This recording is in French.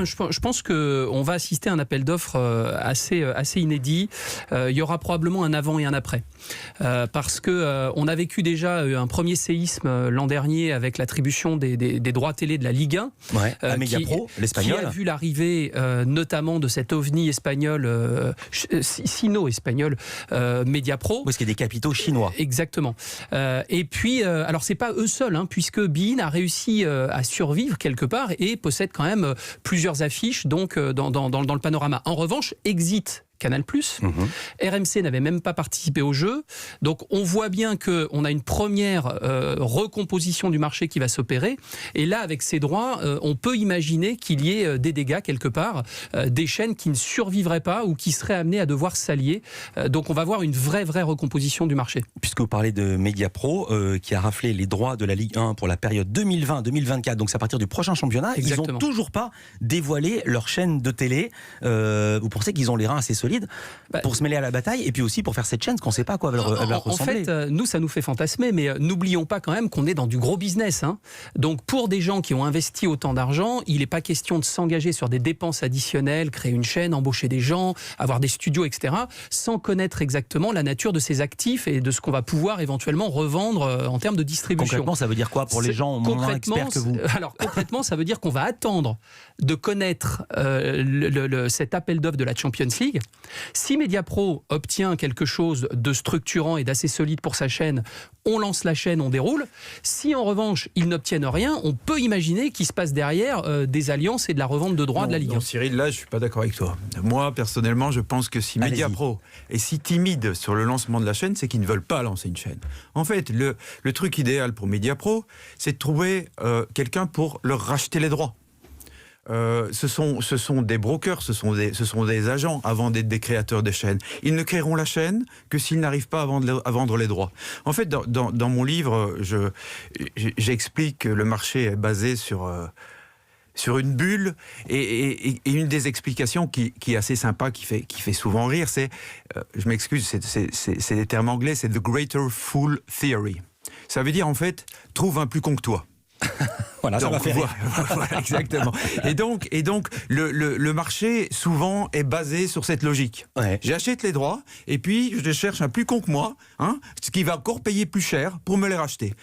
Je pense qu'on va assister à un appel d'offres assez inédit. Il y aura probablement un avant et un après. Parce qu'on a vécu déjà un premier séisme l'an dernier avec l'attribution des droits télé de la Ligue 1. Ouais, à Mediapro, l'espagnol. Qui a vu l'arrivée notamment de cet ovni espagnol, sino-espagnol, Mediapro. Parce qu'il y a des capitaux chinois. Exactement. Et puis, alors c'est pas eux seuls, puisque beIN a réussi à survivre quelque part et possède quand même plusieurs affiches donc dans le panorama. En revanche, Exit Canal+, RMC n'avait même pas participé au jeu. Donc on voit bien qu'on a une première recomposition du marché qui va s'opérer. Et là, avec ces droits, on peut imaginer qu'il y ait des dégâts quelque part, des chaînes qui ne survivraient pas ou qui seraient amenées à devoir s'allier. Donc on va voir une vraie recomposition du marché. Puisque vous parlez de Mediapro, qui a raflé les droits de la Ligue 1 pour la période 2020-2024, donc c'est à partir du prochain championnat. Exactement. Ils n'ont toujours pas dévoilé leur chaîne de télé. Vous pensez qu'ils ont les reins assez solides pour se mêler à la bataille et puis aussi pour faire cette chaîne, parce qu'on ne sait pas à quoi elle va ressembler. En fait, nous, ça nous fait fantasmer, mais n'oublions pas quand même qu'on est dans du gros business. Donc, pour des gens qui ont investi autant d'argent, il n'est pas question de s'engager sur des dépenses additionnelles, créer une chaîne, embaucher des gens, avoir des studios, etc., sans connaître exactement la nature de ces actifs et de ce qu'on va pouvoir éventuellement revendre en termes de distribution. Concrètement, ça veut dire quoi pour les gens moins experts que vous? Alors, concrètement, ça veut dire qu'on va attendre de connaître cet appel d'offres de la Champions League. Si Mediapro obtient quelque chose de structurant et d'assez solide pour sa chaîne, on lance la chaîne, on déroule. Si en revanche, ils n'obtiennent rien, on peut imaginer qu'il se passe derrière des alliances et de la revente de droits de la Ligue 1. Non, Cyril, là, je ne suis pas d'accord avec toi. Moi, personnellement, je pense que si Mediapro est si timide sur le lancement de la chaîne, c'est qu'ils ne veulent pas lancer une chaîne. En fait, le truc idéal pour Mediapro, c'est de trouver quelqu'un pour leur racheter les droits. Ce sont des brokers, ce sont des agents avant d'être des créateurs de chaînes. Ils ne créeront la chaîne que s'ils n'arrivent pas à vendre les droits. En fait, dans mon livre, j'explique que le marché est basé sur une bulle et une des explications qui est assez sympa, qui fait souvent rire, c'est, je m'excuse, c'est des termes anglais, c'est the greater fool theory. Ça veut dire en fait, trouve un plus con que toi. Voilà, ça va faire rire. Voilà, exactement. Et donc le marché, souvent, est basé sur cette logique. Ouais. J'achète les droits, et puis je cherche un plus con que moi, ce qui va encore payer plus cher pour me les racheter.